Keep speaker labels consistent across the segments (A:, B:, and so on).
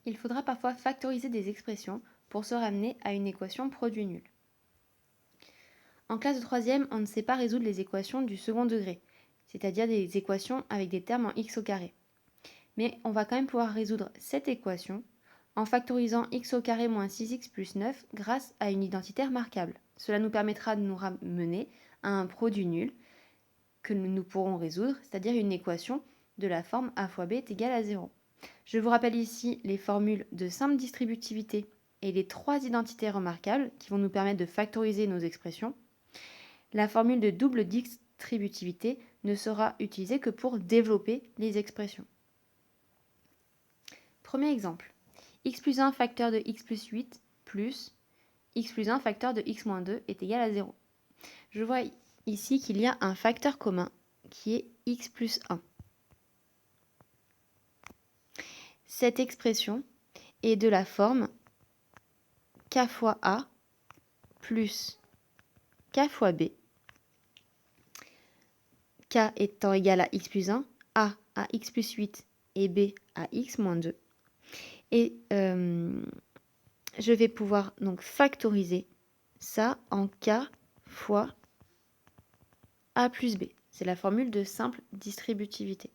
A: il faudra parfois factoriser des expressions pour se ramener à une équation produit nul. En classe de troisième, on ne sait pas résoudre les équations du second degré, c'est-à-dire des équations avec des termes en x au carré. Mais on va quand même pouvoir résoudre cette équation en factorisant x au carré moins 6x plus 9 grâce à une identitaire marquable. Cela nous permettra de nous ramener à un produit nul que nous pourrons résoudre, c'est-à-dire une équation de la forme a fois b est égal à 0. Je vous rappelle ici les formules de simple distributivité et les trois identités remarquables qui vont nous permettre de factoriser nos expressions. La formule de double distributivité ne sera utilisée que pour développer les expressions. Premier exemple, x plus 1 facteur de x plus 8 plus x plus 1 facteur de x moins 2 est égal à 0. Je vois ici qu'il y a un facteur commun qui est x plus 1. Cette expression est de la forme k fois a plus k fois b, k étant égal à x plus 1, a à x plus 8 et b à x moins 2. Et je vais pouvoir donc factoriser ça en k fois a plus b. C'est la formule de simple distributivité.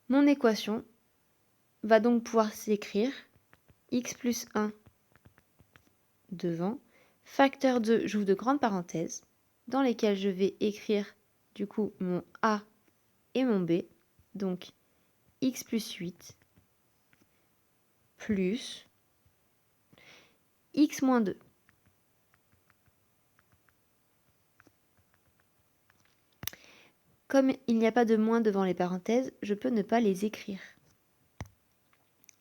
A: Mon équation va donc pouvoir s'écrire x plus 1 devant, facteur de, j'ouvre de grandes parenthèses, dans lesquelles je vais écrire du coup mon a et mon b, donc x plus 8 plus x moins 2. Comme il n'y a pas de moins devant les parenthèses, je peux ne pas les écrire.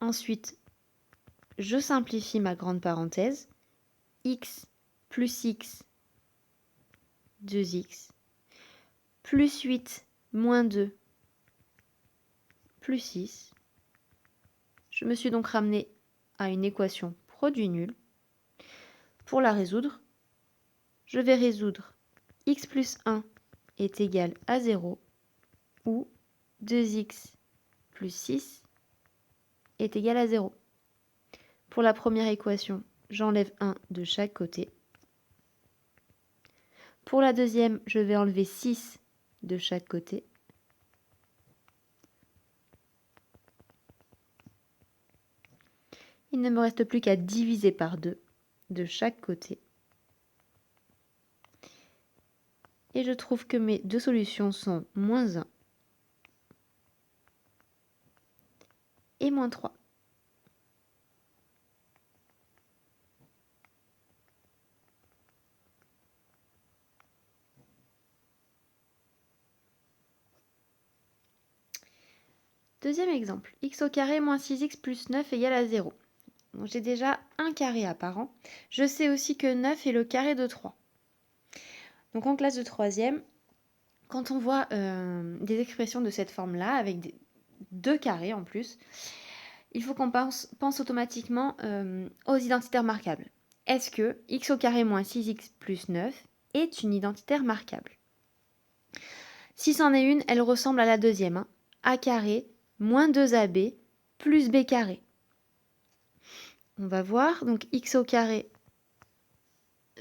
A: Ensuite, je simplifie ma grande parenthèse. X plus x, 2x, plus 8 moins 2, plus 6. Je me suis donc ramené à une équation produit nul. Pour la résoudre, je vais résoudre x plus 1 est égal à 0 ou 2x plus 6 est égal à 0. Pour la première équation, j'enlève 1 de chaque côté. Pour la deuxième, je vais enlever 6 de chaque côté. Il ne me reste plus qu'à diviser par 2 de chaque côté. Et je trouve que mes deux solutions sont moins 1 et moins 3. Deuxième exemple, x au carré moins 6x plus 9 égale à 0. Donc j'ai déjà un carré apparent. Je sais aussi que 9 est le carré de 3. Donc en classe de troisième, quand on voit des expressions de cette forme-là, avec deux carrés en plus, il faut qu'on pense automatiquement aux identitaires marquables. Est-ce que x au carré moins 6x plus 9 est une identitaire marquable? Si c'en est une, elle ressemble à la deuxième. A carré moins 2ab plus b carré. On va voir, donc x au carré,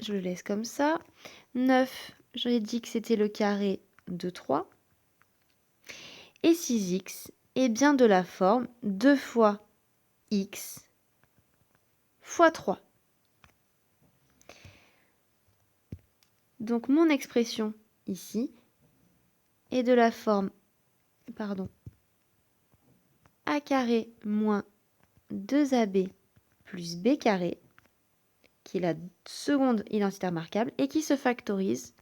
A: je le laisse comme ça. 9, j'ai dit que c'était le carré de 3. Et 6x est bien de la forme 2 fois x fois 3. Donc mon expression ici est de la forme, a carré moins 2ab plus b carré, qui est la seconde identitaire marquable, et qui se factorise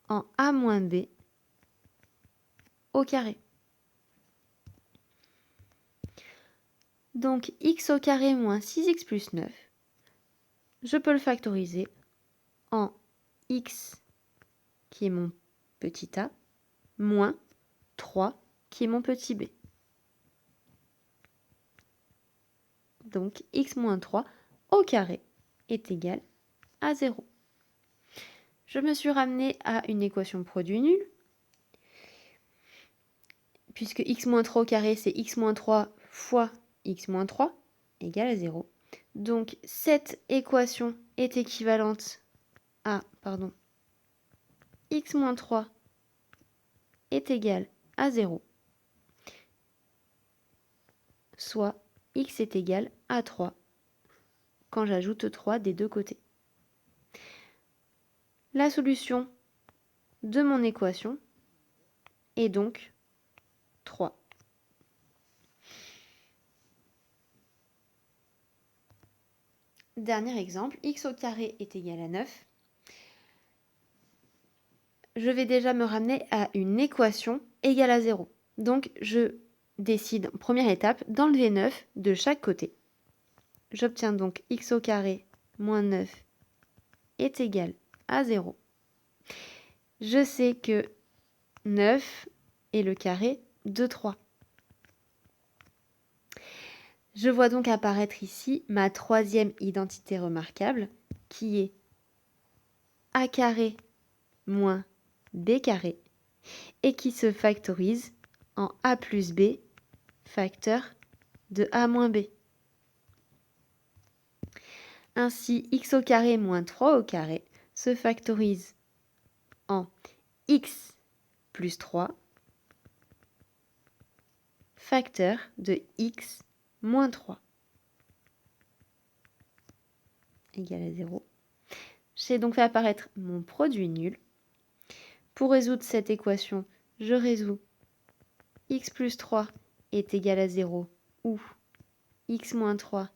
A: en a moins b au carré. Donc x au carré moins 6x plus 9, je peux le factoriser en x, qui est mon petit a, moins 3, qui est mon petit b. Donc x moins 3 au carré est égal à 0. Je me suis ramené à une équation produit nul, puisque x moins 3 au carré, c'est x moins 3 fois x moins 3 égale à 0. Donc cette équation est équivalente à, x moins 3 est égal à 0, soit x est égal à 3 quand j'ajoute 3 des deux côtés. La solution de mon équation est donc 3. Dernier exemple, x au carré est égal à 9. Je vais déjà me ramener à une équation égale à 0. Donc je décide, première étape, d'enlever 9 de chaque côté. J'obtiens donc x au carré moins 9 est égal à 0. Je sais que 9 est le carré de 3. Je vois donc apparaître ici ma troisième identité remarquable qui est a carré moins b carré et qui se factorise en a plus b facteur de a moins b. Ainsi, x au carré moins 3 au carré se factorise en x plus 3 facteur de x moins 3 égale à 0. J'ai donc fait apparaître mon produit nul. Pour résoudre cette équation, je résous x plus 3 est égal à 0 ou x moins 3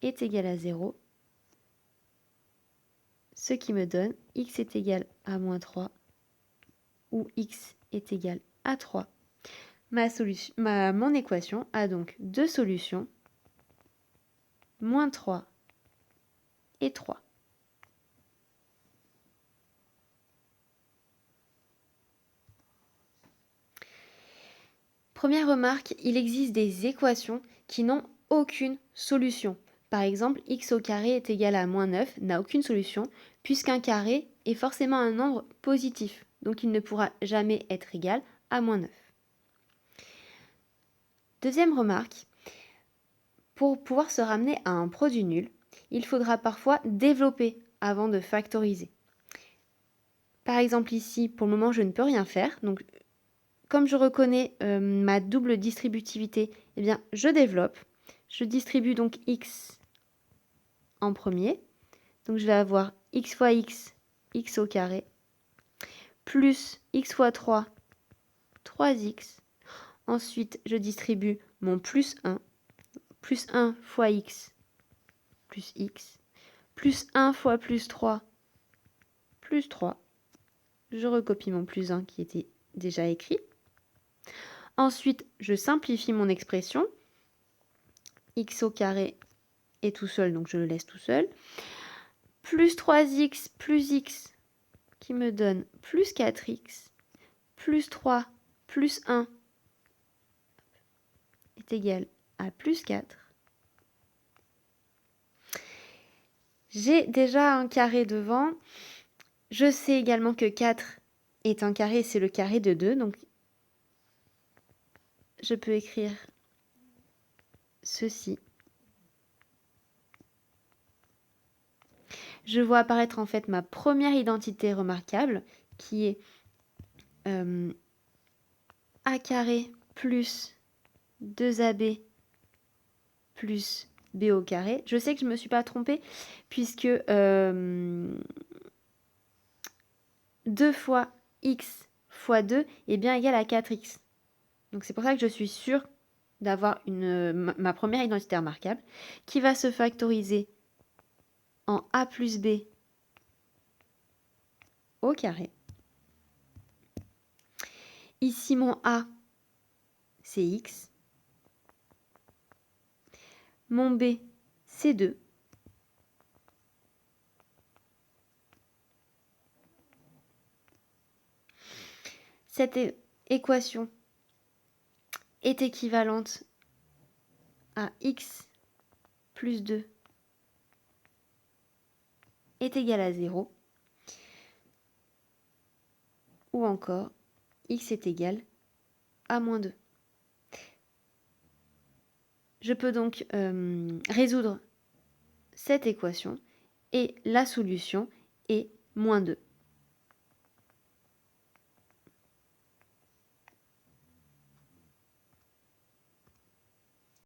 A: est égal à 0, ce qui me donne x est égal à moins 3 ou x est égal à 3. Mon équation a donc deux solutions, moins 3 et 3. Première remarque, il existe des équations qui n'ont aucune solution. Par exemple, x au carré est égal à moins 9 n'a aucune solution puisqu'un carré est forcément un nombre positif. Donc il ne pourra jamais être égal à moins 9. Deuxième remarque, pour pouvoir se ramener à un produit nul, il faudra parfois développer avant de factoriser. Par exemple ici, pour le moment, je ne peux rien faire. Donc comme je reconnais ma double distributivité, eh bien, je développe. Je distribue donc x en premier. Donc je vais avoir x fois x, x au carré, plus x fois 3, 3x. Ensuite, je distribue mon plus 1 fois x, plus 1 fois plus 3, plus 3. Je recopie mon plus 1 qui était déjà écrit. Ensuite, je simplifie mon expression. X au carré est tout seul, donc je le laisse tout seul. Plus 3x plus x qui me donne plus 4x, plus 3 plus 1 est égal à plus 4. J'ai déjà un carré devant. Je sais également que 4 est un carré, c'est le carré de 2. Donc, je peux écrire ceci. Je vois apparaître en fait ma première identité remarquable qui est a carré plus 2ab plus b au carré. Je sais que je ne me suis pas trompée puisque 2 fois x fois 2 est bien égal à 4x. Donc c'est pour ça que je suis sûre d'avoir ma première identité remarquable qui va se factoriser en a plus b au carré. Ici mon a, c'est x. Mon b, c'est 2. Cette équation est équivalente à x plus 2 est égal à 0. Ou encore, x est égal à moins 2. Je peux donc résoudre cette équation et la solution est -2.